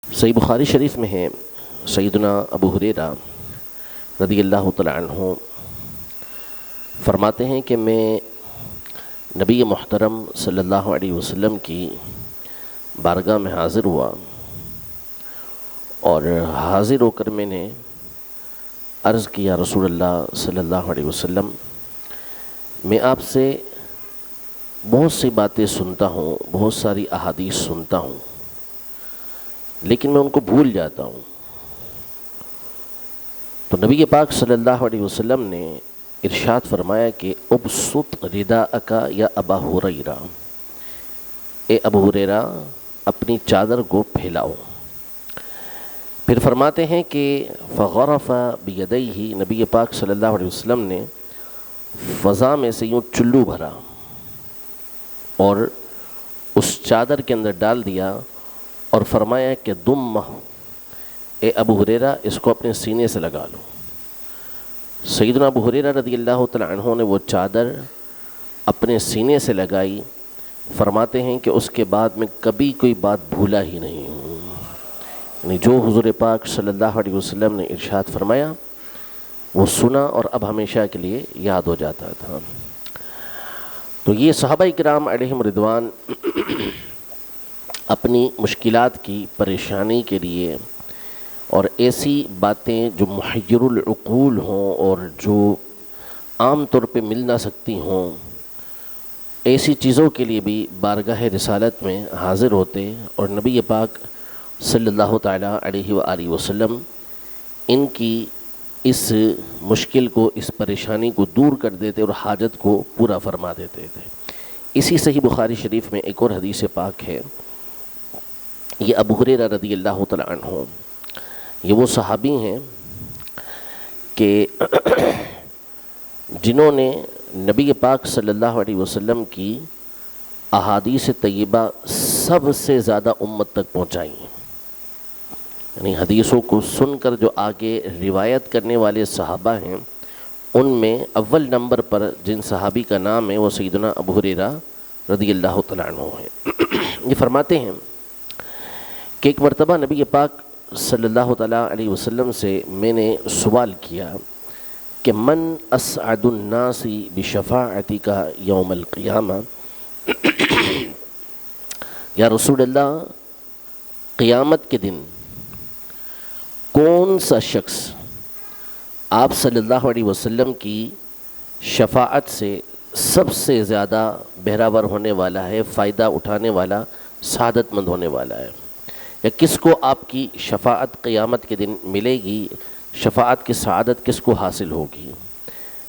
صحیح بخاری شریف میں ہے، سیدنا ابو ہریرہ رضی اللہ تعالیٰ عنہ فرماتے ہیں کہ میں نبی محترم صلی اللہ علیہ وسلم کی بارگاہ میں حاضر ہوا، اور حاضر ہو کر میں نے عرض کیا، رسول اللہ صلی اللہ علیہ وسلم، میں آپ سے بہت سی باتیں سنتا ہوں، بہت ساری احادیث سنتا ہوں، لیکن میں ان کو بھول جاتا ہوں۔ تو نبی پاک صلی اللہ علیہ وسلم نے ارشاد فرمایا کہ ابسط رداءک یا ابا ہریرہ، اے ابو ہریرہ اپنی چادر کو پھیلاؤ۔ پھر فرماتے ہیں کہ فغرف بیدیہ، نبی پاک صلی اللہ علیہ وسلم نے فضا میں سے یوں چلو بھرا اور اس چادر کے اندر ڈال دیا اور فرمایا کہ ضمہ، اے ابو ہریرہ اس کو اپنے سینے سے لگا لو۔ سیدنا ابو ہریرہ رضی اللہ تعالیٰ عنہ نے وہ چادر اپنے سینے سے لگائی۔ فرماتے ہیں کہ اس کے بعد میں کبھی کوئی بات بھولا ہی نہیں ہوں، یعنی جو حضور پاک صلی اللہ علیہ وسلم نے ارشاد فرمایا وہ سنا اور اب ہمیشہ کے لیے یاد ہو جاتا تھا۔ تو یہ صحابہ کرام علیہم رضوان اپنی مشکلات کی پریشانی کے لیے اور ایسی باتیں جو محیر العقول ہوں اور جو عام طور پہ مل نہ سکتی ہوں، ایسی چیزوں کے لیے بھی بارگاہ رسالت میں حاضر ہوتے، اور نبی پاک صلی اللہ تعالیٰ علیہ وآلہ وسلم ان کی اس مشکل کو، اس پریشانی کو دور کر دیتے اور حاجت کو پورا فرما دیتے تھے۔ اسی صحیح بخاری شریف میں ایک اور حدیث پاک ہے، یہ ابو ہریرہ رضی اللہ تعالیٰ عنہ، یہ وہ صحابی ہیں کہ جنہوں نے نبی پاک صلی اللہ علیہ وسلم کی احادیث طیبہ سب سے زیادہ امت تک پہنچائی، یعنی حدیثوں کو سن کر جو آگے روایت کرنے والے صحابہ ہیں ان میں اول نمبر پر جن صحابی کا نام ہے وہ سیدنا ابو ہریرہ رضی اللہ تعالیٰ عنہ ہیں۔ یہ فرماتے ہیں کہ ایک مرتبہ نبی پاک صلی اللہ تعالیٰ علیہ وسلم سے میں نے سوال کیا کہ من اسعد الناس بشفاعتک یوم القیامہ، یا رسول اللہ قیامت کے دن کون سا شخص آپ صلی اللہ علیہ وسلم کی شفاعت سے سب سے زیادہ بہراور ہونے والا ہے، فائدہ اٹھانے والا، سعادت مند ہونے والا ہے، یا کس کو آپ کی شفاعت قیامت کے دن ملے گی، شفاعت کی سعادت کس کو حاصل ہوگی؟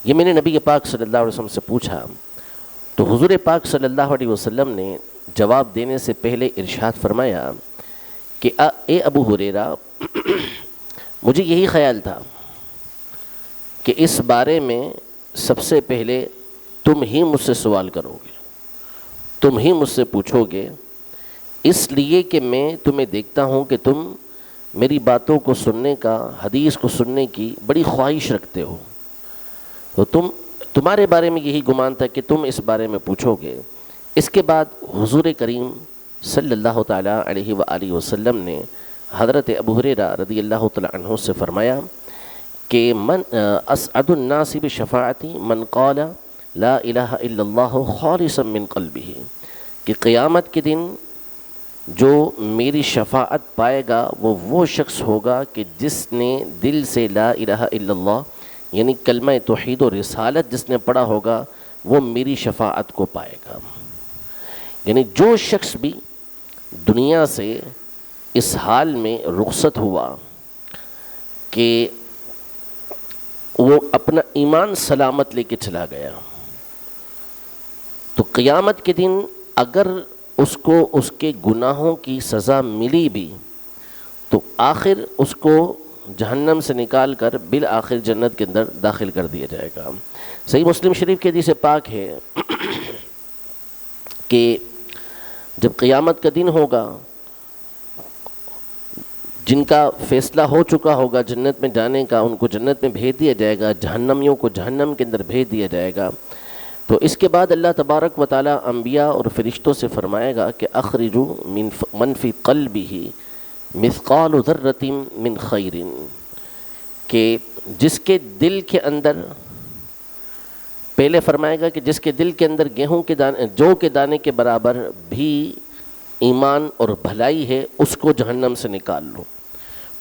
یہ میں نے نبی پاک صلی اللہ علیہ وسلم سے پوچھا، تو حضور پاک صلی اللہ علیہ وسلم نے جواب دینے سے پہلے ارشاد فرمایا کہ اے ابو ہریرہ، مجھے یہی خیال تھا کہ اس بارے میں سب سے پہلے تم ہی مجھ سے سوال کرو گے، تم ہی مجھ سے پوچھو گے، اس لیے کہ میں تمہیں دیکھتا ہوں کہ تم میری باتوں کو سننے کا، حدیث کو سننے کی بڑی خواہش رکھتے ہو، تو تمہارے بارے میں یہی گمان تھا کہ تم اس بارے میں پوچھو گے۔ اس کے بعد حضور کریم صلی اللہ تعالیٰ علیہ وآلہ وسلم نے حضرت ابو ہریرہ رضی اللہ تعالیٰ عنہ سے فرمایا کہ من اسعد الناس بشفاعتی من قال لا الہ الا اللہ خالصا من قلبہ، کہ قیامت کے دن جو میری شفاعت پائے گا وہ شخص ہوگا کہ جس نے دل سے لا الہ الا اللہ یعنی کلمہ توحید و رسالت جس نے پڑھا ہوگا وہ میری شفاعت کو پائے گا۔ یعنی جو شخص بھی دنیا سے اس حال میں رخصت ہوا کہ وہ اپنا ایمان سلامت لے کے چلا گیا، تو قیامت کے دن اگر اس کو اس کے گناہوں کی سزا ملی بھی تو آخر اس کو جہنم سے نکال کر بالآخر جنت کے اندر داخل کر دیا جائے گا۔ صحیح مسلم شریف کے حدیث پاک ہے کہ جب قیامت کا دن ہوگا، جن کا فیصلہ ہو چکا ہوگا جنت میں جانے کا ان کو جنت میں بھیج دیا جائے گا، جہنمیوں کو جہنم کے اندر بھیج دیا جائے گا۔ تو اس کے بعد اللہ تبارک و تعالیٰ انبیاء اور فرشتوں سے فرمائے گا کہ اخرجوا من فی قلبہ مثقال ذرۃ من خیر، کہ جس کے دل کے اندر، پہلے فرمائے گا کہ جس کے دل کے اندر گیہوں کے دانے، جو کے دانے کے برابر بھی ایمان اور بھلائی ہے، اس کو جہنم سے نکال لو۔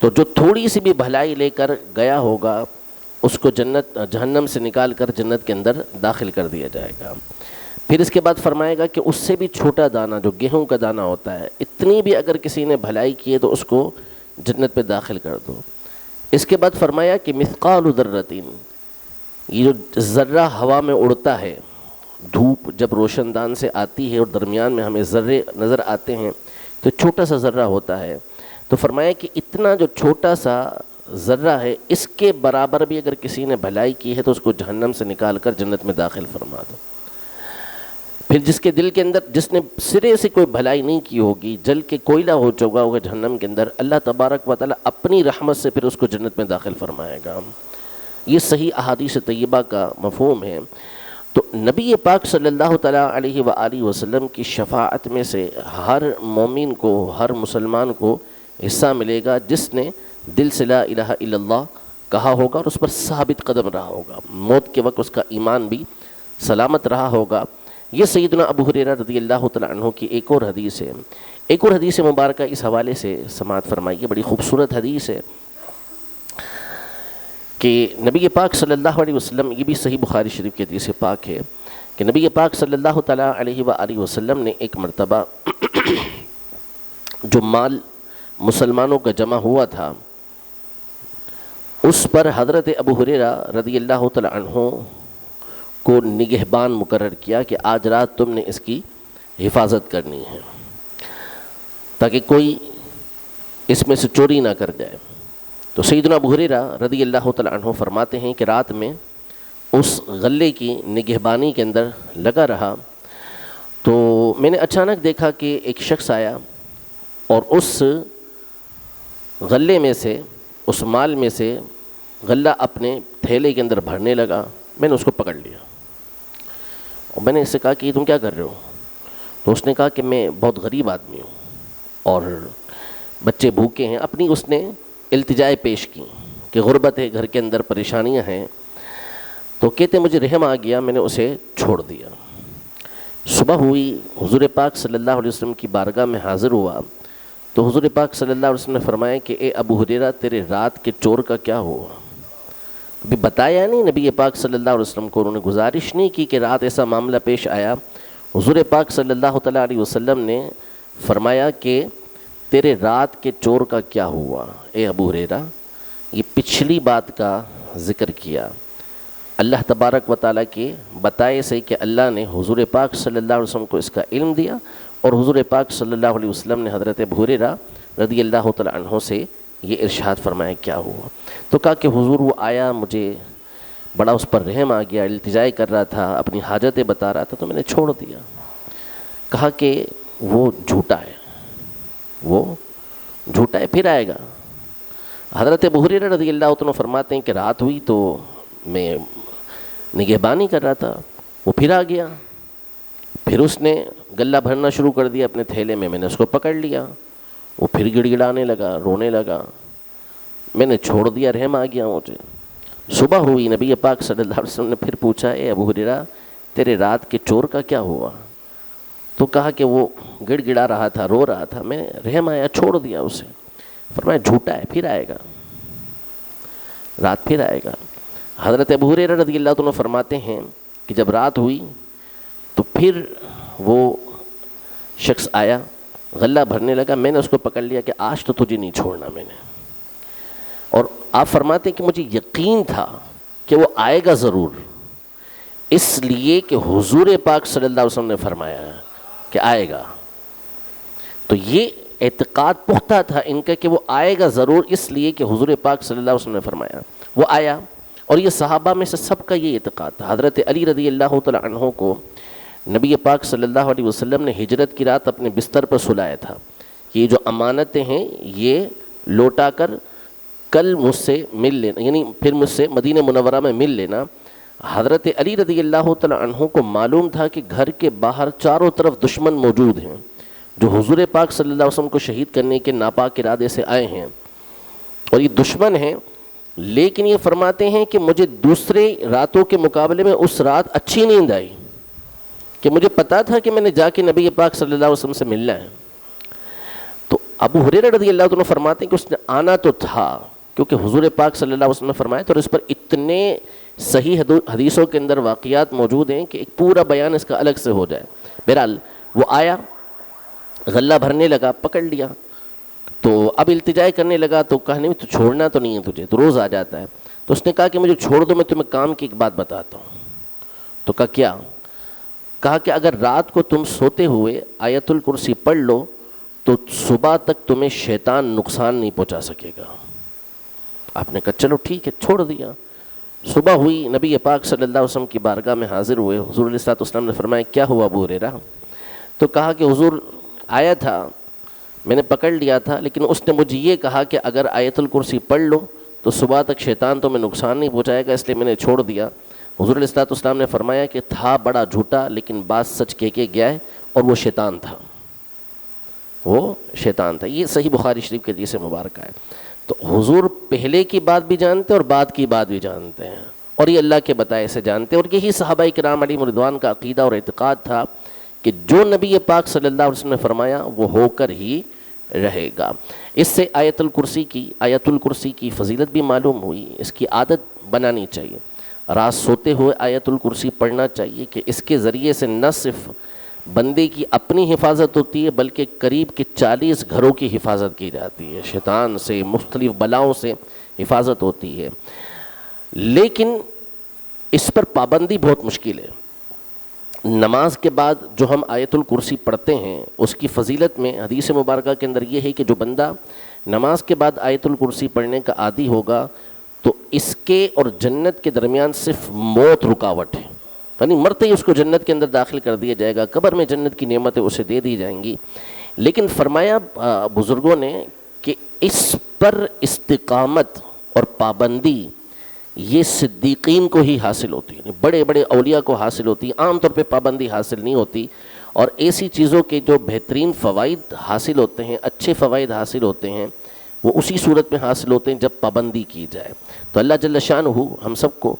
تو جو تھوڑی سی بھی بھلائی لے کر گیا ہوگا اس کو جہنم سے نکال کر جنت کے اندر داخل کر دیا جائے گا۔ پھر اس کے بعد فرمائے گا کہ اس سے بھی چھوٹا دانہ جو گیہوں کا دانہ ہوتا ہے، اتنی بھی اگر کسی نے بھلائی کی ہے تو اس کو جنت میں داخل کر دو۔ اس کے بعد فرمایا کہ مثقال ذرۃ، یہ جو ذرہ ہوا میں اڑتا ہے، دھوپ جب روشن دان سے آتی ہے اور درمیان میں ہمیں ذرے نظر آتے ہیں تو چھوٹا سا ذرہ ہوتا ہے، تو فرمایا کہ اتنا جو چھوٹا سا ذرہ ہے، اس کے برابر بھی اگر کسی نے بھلائی کی ہے تو اس کو جہنم سے نکال کر جنت میں داخل فرما دو۔ پھر جس کے دل کے اندر، جس نے سرے سے کوئی بھلائی نہیں کی ہوگی، جل کے کوئلہ ہو چکا ہوگا جہنم کے اندر، اللہ تبارک و تعالیٰ اپنی رحمت سے پھر اس کو جنت میں داخل فرمائے گا۔ یہ صحیح احادیث طیبہ کا مفہوم ہے۔ تو نبی پاک صلی اللہ تعالیٰ علیہ وآلہ وسلم کی شفاعت میں سے ہر مومن کو، ہر مسلمان کو حصہ ملے گا جس نے دل سے لا الہ الا اللہ کہا ہوگا اور اس پر ثابت قدم رہا ہوگا، موت کے وقت اس کا ایمان بھی سلامت رہا ہوگا۔ یہ سیدنا ابو ہریرہ رضی اللہ تعالیٰ عنہ کی ایک اور حدیث ہے۔ ایک اور حدیث مبارکہ اس حوالے سے سماعت فرمائیے، بڑی خوبصورت حدیث ہے کہ نبی پاک صلی اللہ علیہ وسلم، یہ بھی صحیح بخاری شریف کی حدیث پاک ہے کہ نبی پاک صلی اللہ تعالیٰ علیہ وآلہ وسلم نے ایک مرتبہ جو مال مسلمانوں کا جمع ہوا تھا، اس پر حضرت ابو ہریرہ رضی اللہ تعالیٰ عنہ کو نگہبان مقرر کیا کہ آج رات تم نے اس کی حفاظت کرنی ہے تاکہ کوئی اس میں سے چوری نہ کر جائے۔ تو سیدنا ابو ہریرہ رضی اللہ تعالیٰ عنہ فرماتے ہیں کہ رات میں اس غلے کی نگہبانی کے اندر لگا رہا تو میں نے اچانک دیکھا کہ ایک شخص آیا اور اس غلے میں سے، اس مال میں سے غلہ اپنے تھیلے کے اندر بھرنے لگا۔ میں نے اس کو پکڑ لیا اور میں نے اس سے کہا کہ یہ تم کیا کر رہے ہو؟ تو اس نے کہا کہ میں بہت غریب آدمی ہوں اور بچے بھوکے ہیں۔ اپنی اس نے التجائے پیش کی کہ غربت ہے، گھر کے اندر پریشانیاں ہیں۔ تو کہتے مجھے رحم آ گیا، میں نے اسے چھوڑ دیا۔ صبح ہوئی، حضور پاک صلی اللہ علیہ وسلم کی بارگاہ میں حاضر ہوا تو حضور پاک صلی اللہ علیہ وسلم نے فرمایا کہ اے ابو ہریرہ، تیرے رات کے چور کا کیا ہوا؟ ابھی بتایا نہیں نبی پاک صلی اللہ علیہ وسلم کو، انہوں نے گزارش نہیں کی کہ رات ایسا معاملہ پیش آیا۔ حضور پاک صلی اللہ تعالیٰ علیہ وسلم نے فرمایا کہ تیرے رات کے چور کا کیا ہوا اے ابو ہریرہ؟ یہ پچھلی بات کا ذکر کیا، اللہ تبارک و تعالیٰ کے بتائے سے کہ اللہ نے حضور پاک صلی اللہ علیہ وسلم کو اس کا علم دیا اور حضور پاک صلی اللہ علیہ وسلم نے حضرت ابو ہریرہ رضی اللہ تعالیٰ عنہ سے یہ ارشاد فرمایا کیا ہوا؟ تو کہا کہ حضور وہ آیا، مجھے بڑا اس پر رحم آ گیا، التجائے کر رہا تھا، اپنی حاجتیں بتا رہا تھا تو میں نے چھوڑ دیا۔ کہا کہ وہ جھوٹا ہے، وہ جھوٹا ہے، پھر آئے گا۔ حضرت ابو ہریرہ رضی اللہ عنہ فرماتے ہیں کہ رات ہوئی تو میں نگہبانی کر رہا تھا، وہ پھر آ گیا، پھر اس نے غلہ بھرنا شروع کر دیا اپنے تھیلے میں، میں نے اس کو پکڑ لیا، وہ پھر گڑ گڑانے لگا، رونے لگا، میں نے چھوڑ دیا، رحم آ گیا مجھے۔ صبح ہوئی، نبی پاک صلی اللہ علیہ وسلم نے پھر پوچھا اے ابو ہریرہ، تیرے رات کے چور کا کیا ہوا؟ تو کہا کہ وہ گڑ گڑا رہا تھا، رو رہا تھا، میں رحم آیا، چھوڑ دیا اسے۔ فرمایا جھوٹا ہے، پھر آئے گا، رات پھر آئے گا۔ حضرت ابو ہریرہ رضی اللہ عنہ فرماتے ہیں کہ جب رات ہوئی تو پھر وہ شخص آیا، غلہ بھرنے لگا، میں نے اس کو پکڑ لیا کہ آج تو تجھے نہیں چھوڑنا میں نے۔ اور آپ فرماتے ہیں کہ مجھے یقین تھا کہ وہ آئے گا ضرور، اس لیے کہ حضور پاک صلی اللہ علیہ وسلم نے فرمایا کہ آئے گا۔ تو یہ اعتقاد پختہ تھا ان کا کہ وہ آئے گا ضرور، اس لیے کہ حضور پاک صلی اللہ علیہ وسلم نے فرمایا۔ وہ آیا، اور یہ صحابہ میں سے سب کا یہ اعتقاد تھا۔ حضرت علی رضی اللہ تعالیٰ عنہ کو نبی پاک صلی اللہ علیہ وسلم نے ہجرت کی رات اپنے بستر پر سلایا تھا کہ یہ جو امانتیں ہیں یہ لوٹا کر کل مجھ سے مل لینا، یعنی پھر مجھ سے مدینہ منورہ میں مل لینا۔ حضرت علی رضی اللہ تعالیٰ عنہ کو معلوم تھا کہ گھر کے باہر چاروں طرف دشمن موجود ہیں، جو حضور پاک صلی اللہ علیہ وسلم کو شہید کرنے کے ناپاک ارادے سے آئے ہیں اور یہ دشمن ہیں، لیکن یہ فرماتے ہیں کہ مجھے دوسرے راتوں کے مقابلے میں اس رات اچھی نیند آئی کہ مجھے پتا تھا کہ میں نے جا کے نبی پاک صلی اللہ علیہ وسلم سے ملنا ہے۔ تو ابو ہریرہ رضی اللہ عنہ فرماتے ہیں کہ اس نے آنا تو تھا، کیونکہ حضور پاک صلی اللہ علیہ وسلم نے فرمایا تھا، اور اس پر اتنے صحیح حدیثوں کے اندر واقعات موجود ہیں کہ ایک پورا بیان اس کا الگ سے ہو جائے۔ بہرحال وہ آیا، غلہ بھرنے لگا، پکڑ لیا، تو اب التجا کرنے لگا، تو کہا نہیں تو چھوڑنا تو نہیں ہے تجھے، تو روز آ جاتا ہے۔ تو اس نے کہا کہ مجھے چھوڑ دو، میں تمہیں کام کی ایک بات بتاتا ہوں۔ تو کہا کیا؟ کہا کہ اگر رات کو تم سوتے ہوئے آیت الکرسی پڑھ لو تو صبح تک تمہیں شیطان نقصان نہیں پہنچا سکے گا۔ آپ نے کہا چلو ٹھیک ہے، چھوڑ دیا۔ صبح ہوئی، نبی پاک صلی اللہ علیہ وسلم کی بارگاہ میں حاضر ہوئے۔ حضور علیہ الصلوۃ والسلام نے فرمایا کیا ہوا ابو ہریرہ؟ تو کہا کہ حضور آیا تھا، میں نے پکڑ لیا تھا، لیکن اس نے مجھے یہ کہا کہ اگر آیت الکرسی پڑھ لو تو صبح تک شیطان تمہیں نقصان نہیں پہنچائے گا، اس لیے میں نے چھوڑ دیا۔ حضور علیہ الصلوۃ والسلام نے فرمایا کہ تھا بڑا جھوٹا، لیکن بات سچ کہہ کے گیا ہے، اور وہ شیطان تھا، وہ شیطان تھا۔ یہ صحیح بخاری شریف کے حدیث مبارکہ ہے۔ تو حضور پہلے کی بات بھی جانتے اور بعد کی بات بھی جانتے ہیں، اور یہ اللہ کے بتائے سے جانتے ہیں، اور یہی صحابہ کرام علیہم رضوان کا عقیدہ اور اعتقاد تھا کہ جو نبی پاک صلی اللہ علیہ وسلم نے فرمایا وہ ہو کر ہی رہے گا۔ اس سے آیت الکرسی کی فضیلت بھی معلوم ہوئی، اس کی عادت بنانی چاہیے، رات سوتے ہوئے آیت الکرسی پڑھنا چاہیے کہ اس کے ذریعے سے نہ صرف بندے کی اپنی حفاظت ہوتی ہے بلکہ قریب کے 40 گھروں کی حفاظت کی جاتی ہے، شیطان سے، مختلف بلاؤں سے حفاظت ہوتی ہے۔ لیکن اس پر پابندی بہت مشکل ہے۔ نماز کے بعد جو ہم آیت الکرسی پڑھتے ہیں اس کی فضیلت میں حدیث مبارکہ کے اندر یہ ہے کہ جو بندہ نماز کے بعد آیت الکرسی پڑھنے کا عادی ہوگا تو اس کے اور جنت کے درمیان صرف موت رکاوٹ ہے، یعنی مرتے ہی اس کو جنت کے اندر داخل کر دیا جائے گا، قبر میں جنت کی نعمتیں اسے دے دی جائیں گی۔ لیکن فرمایا بزرگوں نے کہ اس پر استقامت اور پابندی یہ صدیقین کو ہی حاصل ہوتی ہے، بڑے بڑے اولیاء کو حاصل ہوتی ہے، عام طور پہ پابندی حاصل نہیں ہوتی۔ اور ایسی چیزوں کے جو بہترین فوائد حاصل ہوتے ہیں، اچھے فوائد حاصل ہوتے ہیں، وہ اسی صورت میں حاصل ہوتے ہیں جب پابندی کی جائے۔ تو اللہ جل شانہ ہم سب کو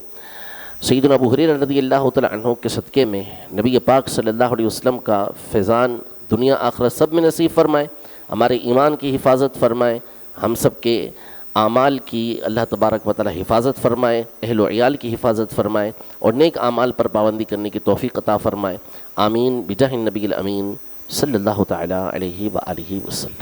سیدنا ابو ہریرہ رضی اللہ تعالی عنہ کے صدقے میں نبی پاک صلی اللہ علیہ وسلم کا فیضان دنیا آخرت سب میں نصیب فرمائے، ہمارے ایمان کی حفاظت فرمائے، ہم سب کے اعمال کی اللہ تبارک و تعالی حفاظت فرمائے، اہل و عیال کی حفاظت فرمائے، اور نیک اعمال پر پابندی کرنے کی توفیق عطا فرمائے۔ آمین بجاہ النبی الامین صلی اللہ تعالی علیہ وآلہ وسلم۔